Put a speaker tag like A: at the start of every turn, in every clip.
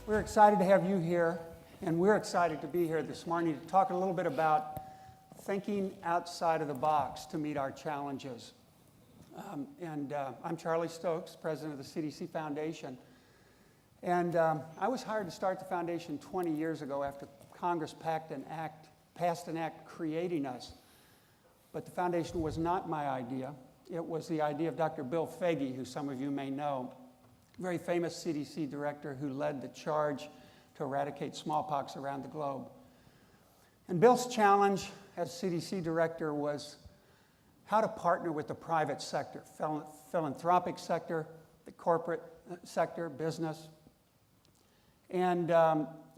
A: We're excited to have you here, and we're excited to be here this morning to talk a little bit about thinking outside of the box to meet our challenges. I'm Charlie Stokes, president of the CDC Foundation. And I was hired to start the foundation 20 years ago after Congress passed an act creating us. But the foundation was not my idea. It was the idea of Dr. Bill Foege, who some of you may know, very famous CDC director who led the charge to eradicate smallpox around the globe. And Bill's challenge as CDC director was how to partner with the private sector, philanthropic sector, the corporate sector, business. And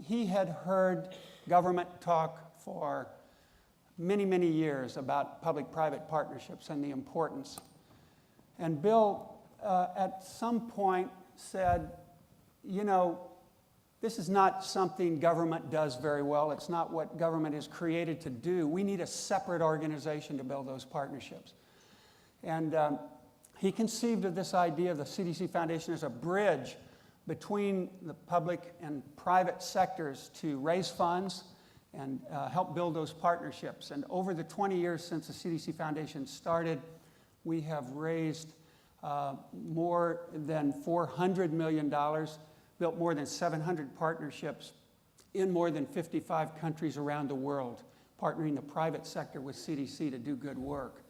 A: he had heard government talk for many, many years about public-private partnerships and the importance. And Bill, at some point, said, you know, this is not something government does very well. It's not what government is created to do. We need a separate organization to build those partnerships. And he conceived of this idea of the CDC Foundation as a bridge between the public and private sectors to raise funds and help build those partnerships. And over the 20 years since the CDC Foundation started, we have raised more than $400 million, built more than 700 partnerships in more than 55 countries around the world, partnering the private sector with CDC to do good work.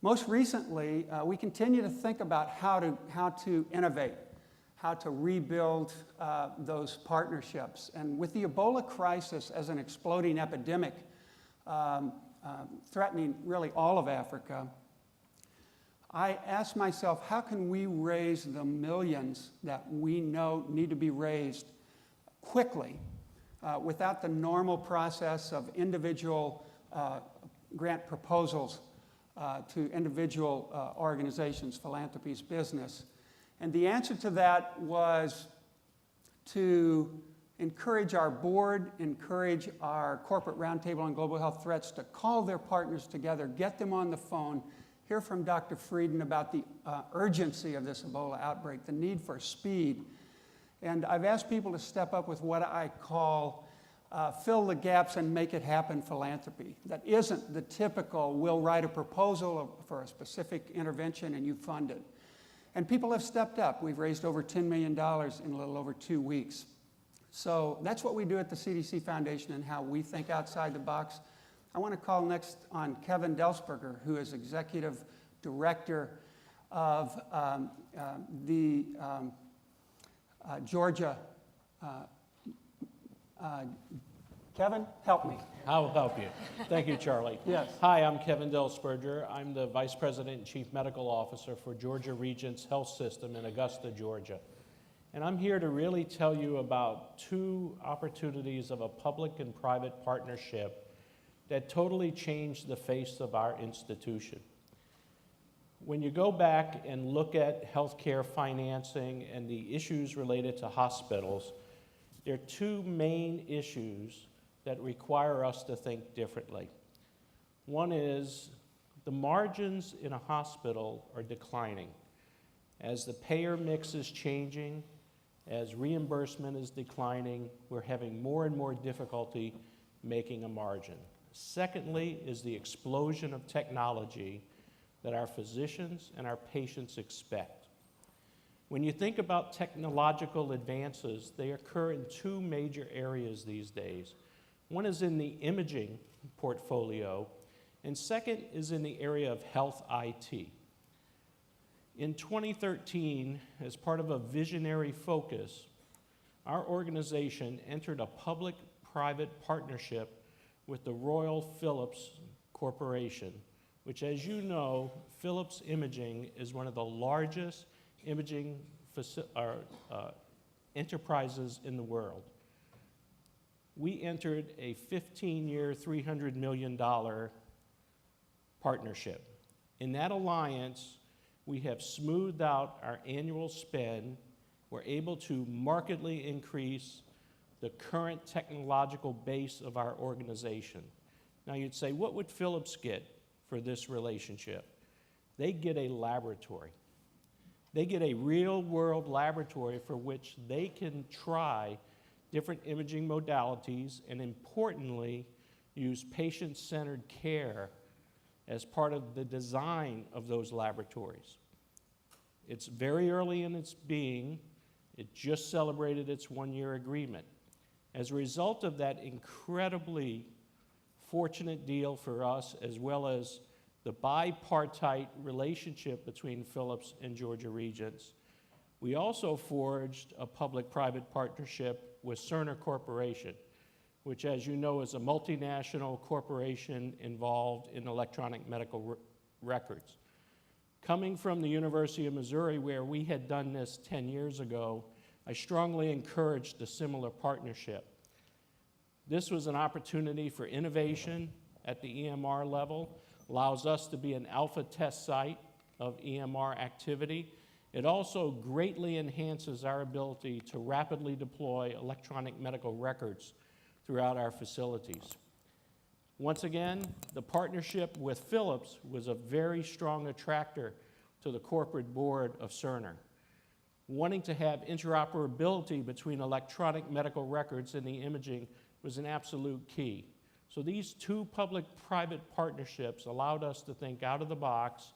A: Most recently, we continue to think about how to innovate, how to rebuild those partnerships. And with the Ebola crisis as an exploding epidemic threatening really all of Africa, I asked myself, how can we raise the millions that we know need to be raised quickly without the normal process of individual grant proposals to individual organizations, philanthropies, business? And the answer to that was to encourage our board, encourage our corporate roundtable on global health threats to call their partners together, get them on the phone, hear from Dr. Frieden about the urgency of this Ebola outbreak, the need for speed. And I've asked people to step up with what I call fill the gaps and make it happen philanthropy. That isn't the typical, we'll write a proposal for a specific intervention and you fund it. And people have stepped up. We've raised over $10 million in a little over 2 weeks. So that's what we do at the CDC Foundation and how we think outside the box. I want to call next on Kevin Delsberger, who is Executive Director of the Georgia. Kevin, help me.
B: I'll help you. Thank you, Charlie.
A: Yes.
B: Hi, I'm Kevin Delsberger. I'm the Vice President and Chief Medical Officer for Georgia Regents Health System in Augusta, Georgia. And I'm here to really tell you about 2 opportunities of a public and private partnership that totally changed the face of our institution. When you go back and look at healthcare financing and the issues related to hospitals, there are 2 main issues that require us to think differently. One is the margins in a hospital are declining. As the payer mix is changing, as reimbursement is declining, we're having more and more difficulty making a margin. Secondly is the explosion of technology that our physicians and our patients expect. When you think about technological advances, they occur in 2 major areas these days. One is in the imaging portfolio, and second is in the area of health IT. In 2013, as part of a visionary focus, our organization entered a public-private partnership with the Royal Philips Corporation, which, as you know, Philips Imaging is one of the largest imaging enterprises in the world. We entered a 15-year, $300 million partnership. In that alliance, we have smoothed out our annual spend. We're able to markedly increase the current technological base of our organization. Now you'd say, what would Philips get for this relationship? They get a laboratory. They get a real-world laboratory for which they can try different imaging modalities and, importantly, use patient-centered care as part of the design of those laboratories. It's very early in its being. It just celebrated its one-year agreement. As a result of that incredibly fortunate deal for us, as well as the bipartite relationship between Philips and Georgia Regents, we also forged a public-private partnership with Cerner Corporation, which, as you know, is a multinational corporation involved in electronic medical records. Coming from the University of Missouri, where we had done this 10 years ago, I strongly encouraged a similar partnership. This was an opportunity for innovation at the EMR level, allows us to be an alpha test site of EMR activity. It also greatly enhances our ability to rapidly deploy electronic medical records throughout our facilities. Once again, the partnership with Philips was a very strong attractor to the corporate board of Cerner. Wanting to have interoperability between electronic medical records and the imaging was an absolute key. So these two public-private partnerships allowed us to think out of the box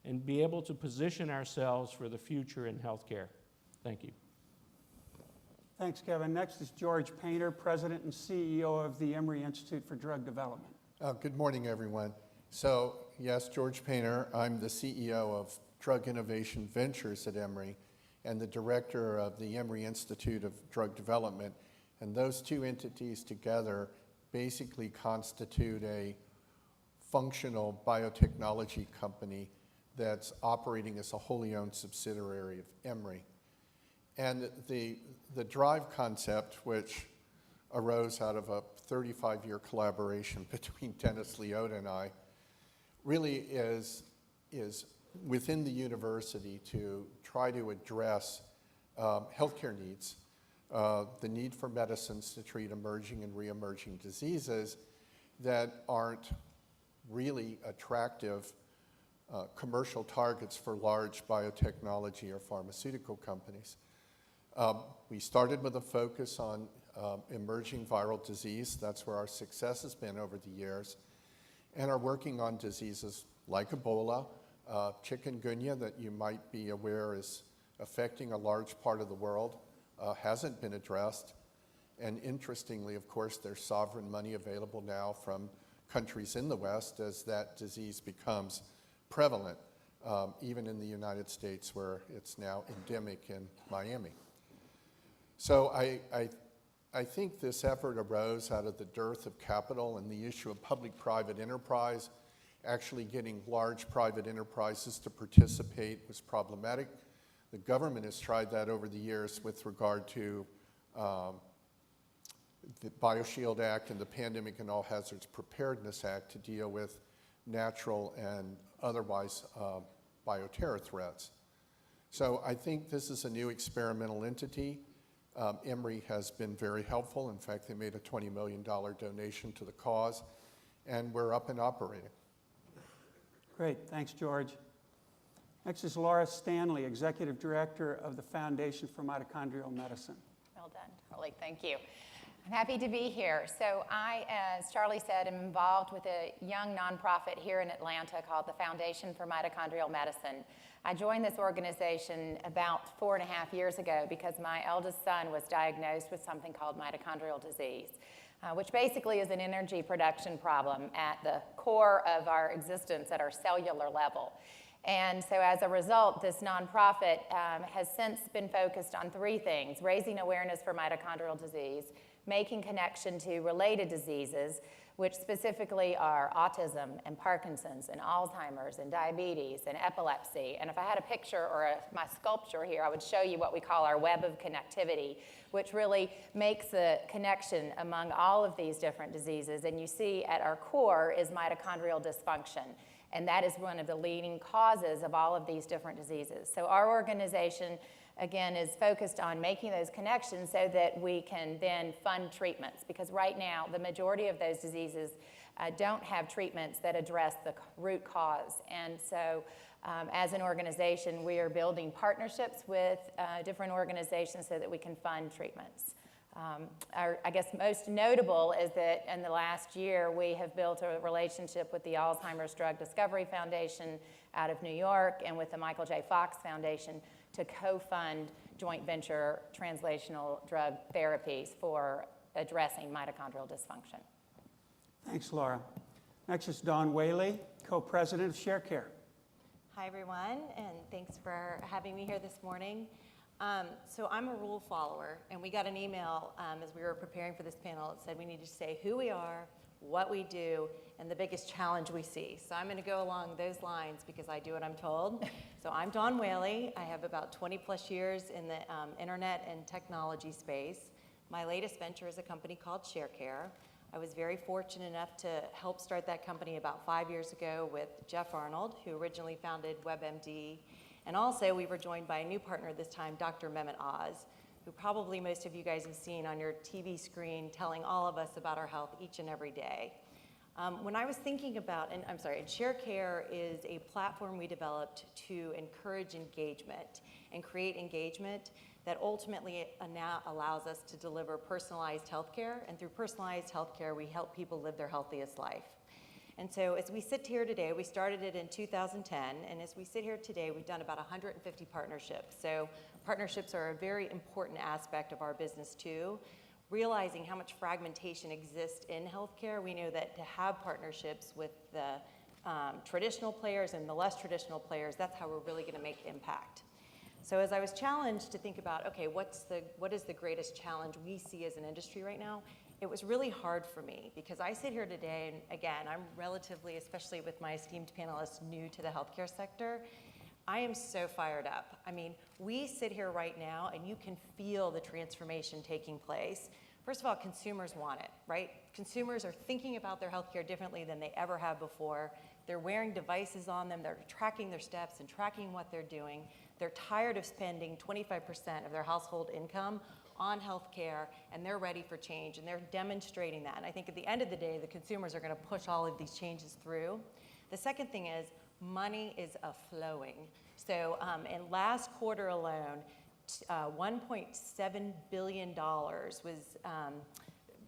B: and be able to position ourselves for the future in healthcare. Thank you.
A: Thanks, Kevin. Next is George Painter, President and CEO of the Emory Institute for Drug Development.
C: Good morning, everyone. So, yes, George Painter. I'm the CEO of Drug Innovation Ventures at Emory and the director of the Emory Institute of Drug Development. And those two entities together basically constitute a functional biotechnology company that's operating as a wholly owned subsidiary of Emory. And the DRIVE concept, which arose out of a 35-year collaboration between Dennis Leota and I, really is within the university to try to address healthcare needs, the need for medicines to treat emerging and re-emerging diseases that aren't really attractive commercial targets for large biotechnology or pharmaceutical companies. We started with a focus on emerging viral disease. That's where our success has been over the years, and are working on diseases like Ebola, chikungunya, that you might be aware is affecting a large part of the world, hasn't been addressed. And interestingly, of course, there's sovereign money available now from countries in the West as that disease becomes prevalent, even in the United States, where it's now endemic in Miami. So I think this effort arose out of the dearth of capital and the issue of public-private enterprise. Actually getting large private enterprises to participate was problematic. The government has tried that over the years with regard to the BioShield Act and the Pandemic and All Hazards Preparedness Act to deal with natural and otherwise bioterror threats. So I think this is a new experimental entity. Emory has been very helpful. In fact, they made a $20 million donation to the cause, and we're up and operating.
A: Great, thanks, George. Next is Laura Stanley, Executive Director of the Foundation for Mitochondrial Medicine.
D: Well done, Charlie, thank you. I'm happy to be here. So I, as Charlie said, am involved with a young nonprofit here in Atlanta called the Foundation for Mitochondrial Medicine. I joined this organization about 4.5 years ago because my eldest son was diagnosed with something called mitochondrial disease, which basically is an energy production problem at the core of our existence at our cellular level. And so as a result, this nonprofit has since been focused on 3 things: raising awareness for mitochondrial disease, making connection to related diseases, which specifically are autism and Parkinson's and Alzheimer's and diabetes and epilepsy. And if I had a picture or my sculpture here, I would show you what we call our web of connectivity, which really makes a connection among all of these different diseases. And you see at our core is mitochondrial dysfunction. And that is one of the leading causes of all of these different diseases. So our organization, again, is focused on making those connections so that we can then fund treatments. Because right now, the majority of those diseases don't have treatments that address the root cause. And so as an organization, we are building partnerships with different organizations so that we can fund treatments. I guess most notable is that in the last year, we have built a relationship with the Alzheimer's Drug Discovery Foundation out of New York and with the Michael J. Fox Foundation to co-fund joint venture translational drug therapies for addressing mitochondrial dysfunction.
A: Thanks, Laura. Next is Dawn Whaley, co-president of ShareCare.
E: Hi, everyone, and thanks for having me here this morning. So I'm a rule follower, and we got an email as we were preparing for this panel. It said we need to say who we are, what we do, and the biggest challenge we see. So I'm going to go along those lines because I do what I'm told. So I'm Dawn Whaley. I have about 20 plus years in the internet and technology space. My latest venture is a company called ShareCare. I was very fortunate enough to help start that company about 5 years ago with Jeff Arnold, who originally founded WebMD. And also, we were joined by a new partner this time, Dr. Mehmet Oz, who probably most of you guys have seen on your TV screen telling all of us about our health each and every day. When I was thinking about, and ShareCare is a platform we developed to encourage engagement and create engagement that ultimately now allows us to deliver personalized healthcare. And through personalized healthcare, we help people live their healthiest life. And so as we sit here today, we started it in 2010, and as we sit here today, we've done about 150 partnerships. So partnerships are a very important aspect of our business too. Realizing how much fragmentation exists in healthcare, we know that to have partnerships with the traditional players and the less traditional players, that's how we're really gonna make impact. So as I was challenged to think about, okay, what is the greatest challenge we see as an industry right now? It was really hard for me because I sit here today, and again, I'm relatively, especially with my esteemed panelists, new to the healthcare sector. I am so fired up. I mean, we sit here right now and you can feel the transformation taking place. First of all, consumers want it, right? Consumers are thinking about their healthcare differently than they ever have before. They're wearing devices on them, they're tracking their steps and tracking what they're doing. They're tired of spending 25% of their household income on healthcare, and they're ready for change, and they're demonstrating that. And I think at the end of the day, the consumers are gonna push all of these changes through. The second thing is money is a-flowing. So in last quarter alone, $1.7 billion was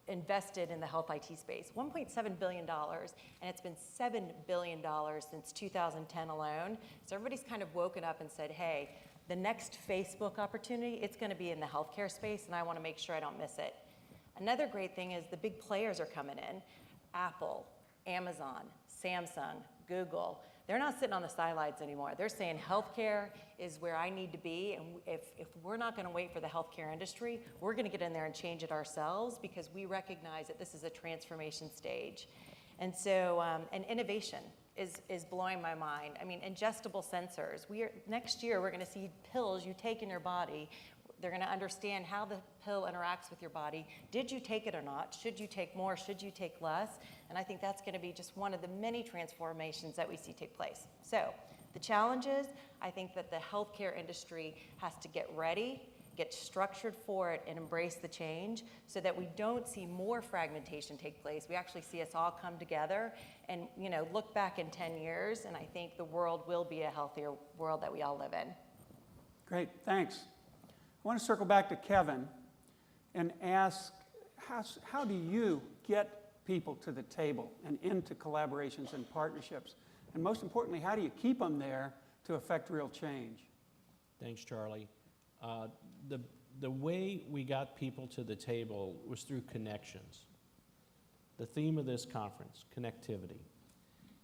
E: invested in the health IT space. $1.7 billion, and it's been $7 billion since 2010 alone. So everybody's kind of woken up and said, hey, the next Facebook opportunity, it's gonna be in the healthcare space, and I wanna make sure I don't miss it. Another great thing is the big players are coming in. Apple, Amazon, Samsung, Google. They're not sitting on the sidelines anymore. They're saying healthcare is where I need to be, and if we're not gonna wait for the healthcare industry, we're gonna get in there and change it ourselves because we recognize that this is a transformation stage. And so, and innovation is blowing my mind. I mean, ingestible sensors. Next year, we're gonna see pills you take in your body. They're gonna understand how the pill interacts with your body. Did you take it or not? Should you take more? Should you take less? And I think that's gonna be just one of the many transformations that we see take place. So the challenge is, I think that the healthcare industry has to get ready, get structured for it, and embrace the change so that we don't see more fragmentation take place. We actually see us all come together and look back in 10 years, and I think the world will be a healthier world that we all live in.
A: Great, thanks. I want to circle back to Kevin and ask, how do you get people to the table and into collaborations and partnerships? And most importantly, how do you keep them there to affect real change?
B: Thanks, Charlie. The way we got people to the table was through connections. The theme of this conference, connectivity.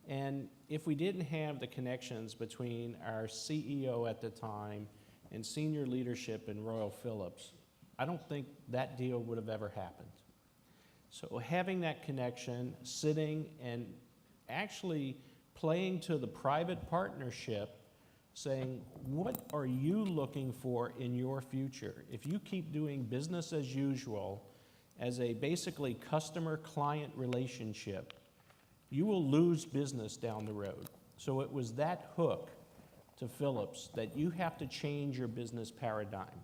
B: And if we didn't have the connections between our CEO at the time and senior leadership in Royal Philips, I don't think that deal would have ever happened. So having that connection, sitting and actually playing to the private partnership, saying, what are you looking for in your future? If you keep doing business as usual as a basically customer-client relationship, you will lose business down the road. So it was that hook to Philips that you have to change your business paradigm.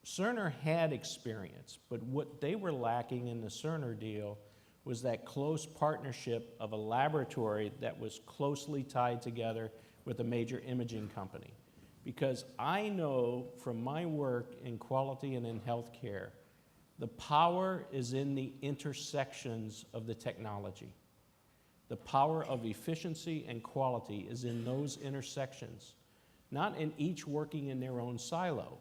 B: Cerner had experience, but what they were lacking in the Cerner deal was that close partnership of a laboratory that was closely tied together with a major imaging company. Because I know from my work in quality and in healthcare, the power is in the intersections of the technology. The power of efficiency and quality is in those intersections, not in each working in their own silo.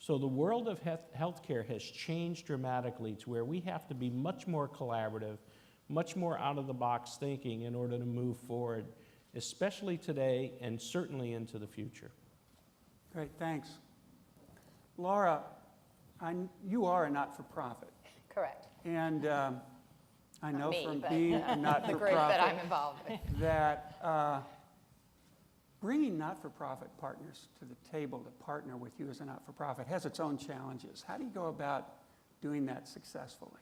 B: So the world of healthcare has changed dramatically to where we have to be much more collaborative, much more out-of-the-box thinking in order to move forward, especially today and certainly into the future.
A: Great, thanks. Laura, you are a not-for-profit.
D: Correct.
A: And I know
D: Me,
A: from
D: but
A: being a
D: the group that I'm
A: not-for-profit
D: involved with.
A: that bringing not-for-profit partners to the table to partner with you as a not-for-profit has its own challenges. How do you go about doing that successfully?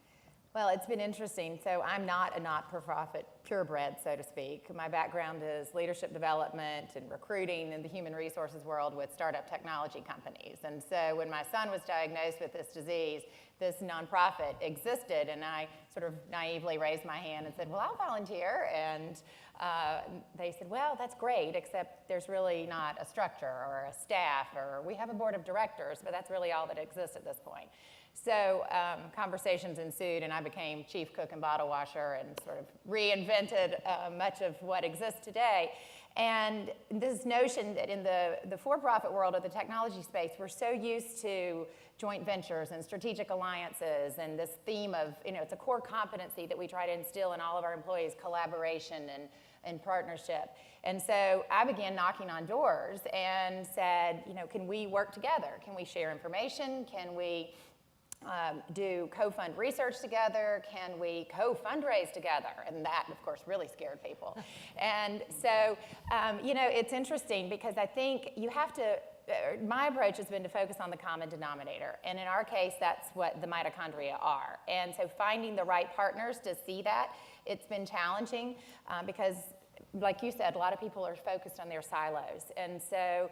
D: Well, it's been interesting. So I'm not a not-for-profit purebred, so to speak. My background is leadership development and recruiting in the human resources world with startup technology companies. And so when my son was diagnosed with this disease, this nonprofit existed, and I sort of naively raised my hand and said, well, I'll volunteer. And they said, well, that's great, except there's really not a structure or a staff, or we have a board of directors, but that's really all that exists at this point. So conversations ensued, and I became chief cook and bottle washer and sort of reinvented much of what exists today. And this notion that in the for-profit world of the technology space, we're so used to joint ventures and strategic alliances, and this theme of, it's a core competency that we try to instill in all of our employees, collaboration and partnership. And so I began knocking on doors and said, can we work together? Can we share information? Can we do co-fund research together? Can we co-fundraise together? And that, of course, really scared people. And so, it's interesting because I think you have to, my approach has been to focus on the common denominator. And in our case, that's what the mitochondria are. And so finding the right partners to see that, it's been challenging because, like you said, a lot of people are focused on their silos. And so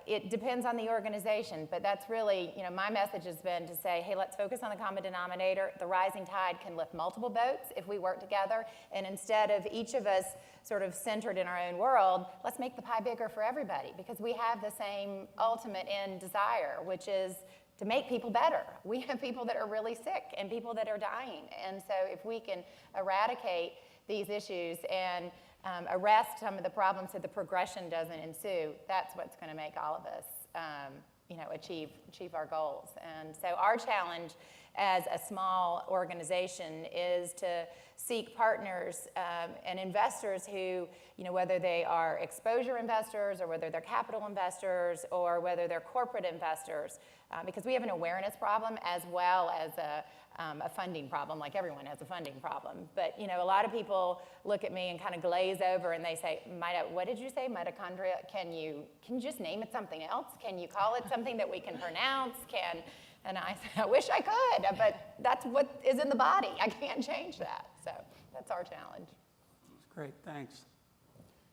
D: it depends on the organization, but that's really, my message has been to say, hey, let's focus on the common denominator. The rising tide can lift multiple boats if we work together, and instead of each of us sort of centered in our own world, let's make the pie bigger for everybody, because we have the same ultimate end desire, which is to make people better. We have people that are really sick and people that are dying, and so if we can eradicate these issues and arrest some of the problems so the progression doesn't ensue, that's what's going to make all of us achieve our goals. And so our challenge as a small organization is to seek partners and investors who, whether they are exposure investors or whether they're capital investors or whether they're corporate investors, because we have an awareness problem as well as a funding problem, like everyone has a funding problem. But, a lot of people look at me and kind of glaze over and they say, what did you say, mitochondria? Can you just name it something else? Can you call it something that we can pronounce? And I said, I wish I could, but that's what is in the body. I can't change that. So that's our challenge.
A: That's great, thanks.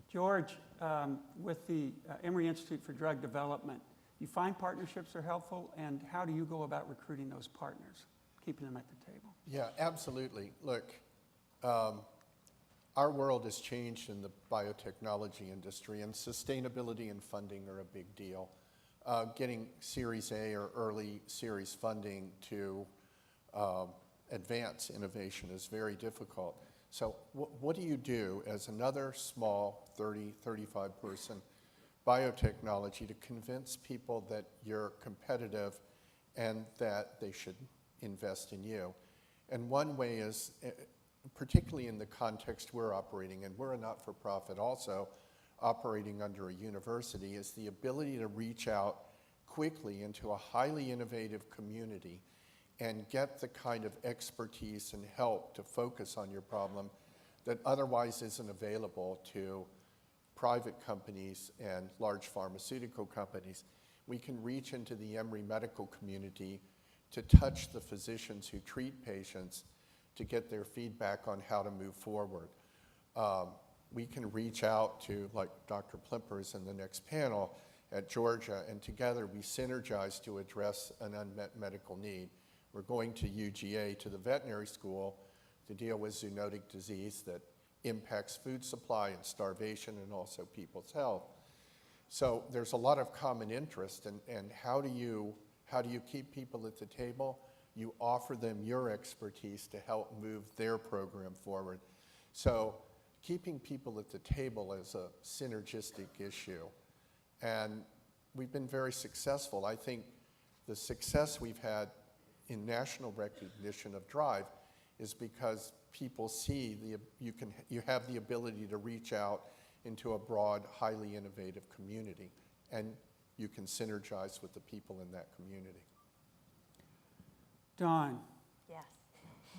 A: George, with the Emory Institute for Drug Development, you find partnerships are helpful, and how do you go about recruiting those partners, keeping them at the table?
C: Yeah, absolutely. Look, our world has changed in the biotechnology industry, and sustainability and funding are a big deal. Getting Series A or early series funding to advance innovation is very difficult. So what do you do as another small 30, 35 person biotechnology to convince people that you're competitive and that they should invest in you? And one way is, particularly in the context we're operating in, we're a not-for-profit also operating under a university, is the ability to reach out quickly into a highly innovative community and get the kind of expertise and help to focus on your problem that otherwise isn't available to private companies and large pharmaceutical companies. We can reach into the Emory medical community to touch the physicians who treat patients to get their feedback on how to move forward. We can reach out to, like Dr. Plimper's in the next panel at Georgia, and together we synergize to address an unmet medical need. We're going to UGA, to the veterinary school, to deal with zoonotic disease that impacts food supply and starvation and also people's health. So there's a lot of common interest, and how do you keep people at the table? You offer them your expertise to help move their program forward. So keeping people at the table is a synergistic issue. And we've been very successful. I think the success we've had in national recognition of Drive is because people see you have the ability to reach out into a broad, highly innovative community, and you can synergize with the people in that community.
A: Dawn,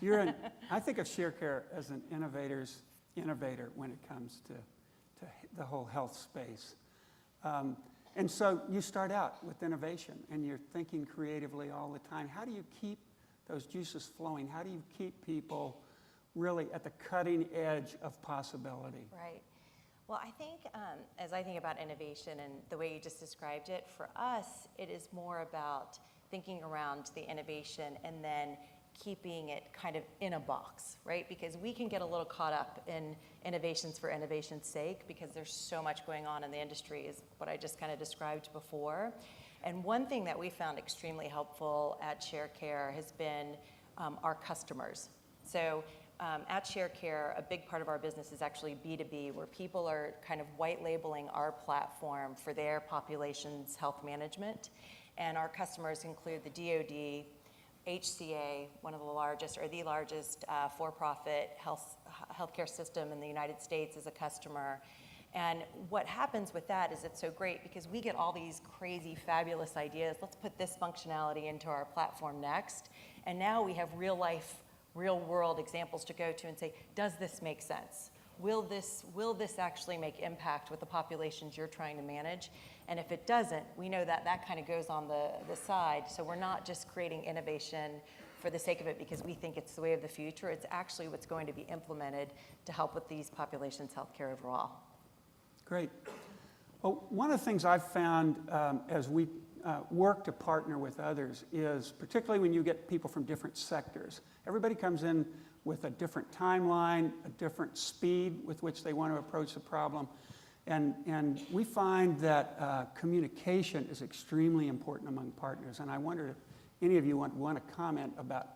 E: Yes.
A: I think of ShareCare as an innovator when it comes to the whole health space. And so you start out with innovation, and you're thinking creatively all the time. How do you keep those juices flowing? How do you keep people really at the cutting edge of possibility?
E: Right. Well, I think as I think about innovation and the way you just described it, for us, it is more about thinking around the innovation and then keeping it kind of in a box, right? Because we can get a little caught up in innovations for innovation's sake because there's so much going on in the industry, is what I just kind of described before. And one thing that we found extremely helpful at ShareCare has been our customers. So at ShareCare, a big part of our business is actually B2B, where people are kind of white labeling our platform for their population's health management. And our customers include the DoD, HCA, one of the largest, or the largest for-profit healthcare system in the United States, is a customer. And what happens with that is it's so great because we get all these crazy, fabulous ideas. Let's put this functionality into our platform next. And now we have real life, real world examples to go to and say, does this make sense? Will this actually make impact with the populations you're trying to manage? And if it doesn't, we know that that kind of goes on the side. So we're not just creating innovation for the sake of it because we think it's the way of the future. It's actually what's going to be implemented to help with these populations' healthcare overall.
A: Great. Well, one of the things I've found as we work to partner with others is, particularly when you get people from different sectors, everybody comes in with a different timeline, a different speed with which they want to approach the problem. And we find that communication is extremely important among partners. And I wonder if any of you want to comment about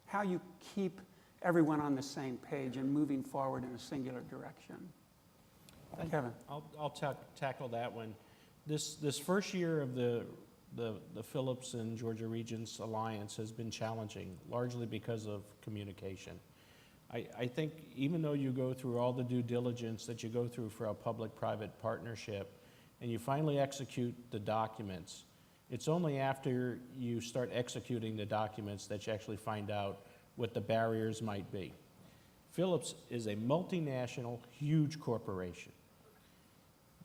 A: how you keep everyone on the same page and moving forward in a singular direction. Kevin.
B: I'll tackle that one. This first year of the Phillips and Georgia Regents Alliance has been challenging, largely because of communication. I think even though you go through all the due diligence that you go through for a public-private partnership, and you finally execute the documents, it's only after you start executing the documents that you actually find out what the barriers might be. Phillips is a multinational, huge corporation.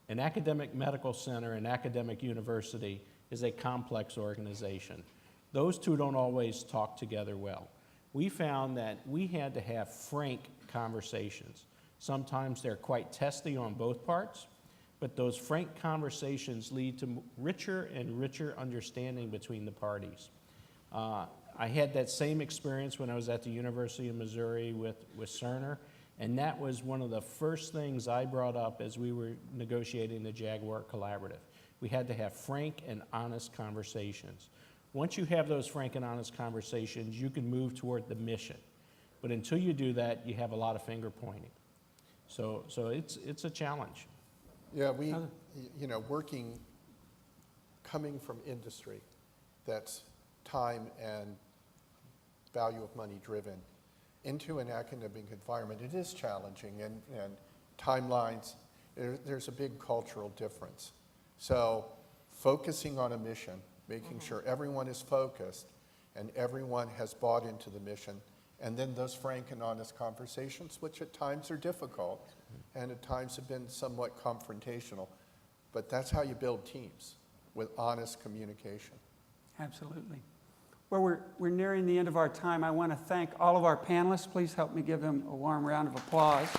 B: An academic medical center, an academic university, is a complex organization. Those two don't always talk together well. We found that we had to have frank conversations. Sometimes they're quite testy on both parts, but those frank conversations lead to richer and richer understanding between the parties. I had that same experience when I was at the University of Missouri with Cerner, and that was one of the first things I brought up as we were negotiating the Jaguar Collaborative. We had to have frank and honest conversations. Once you have those frank and honest conversations, you can move toward the mission. But until you do that, you have a lot of finger pointing. So it's a challenge.
C: Yeah, coming from industry that's time and value of money driven into an academic environment, it is challenging, and timelines, there's a big cultural difference. So focusing on a mission, making sure everyone is focused, and everyone has bought into the mission. And then those frank and honest conversations, which at times are difficult and at times have been somewhat confrontational, but that's how you build teams, with honest communication.
A: Absolutely. Well, we're nearing the end of our time. I want to thank all of our panelists. Please help me give them a warm round of applause.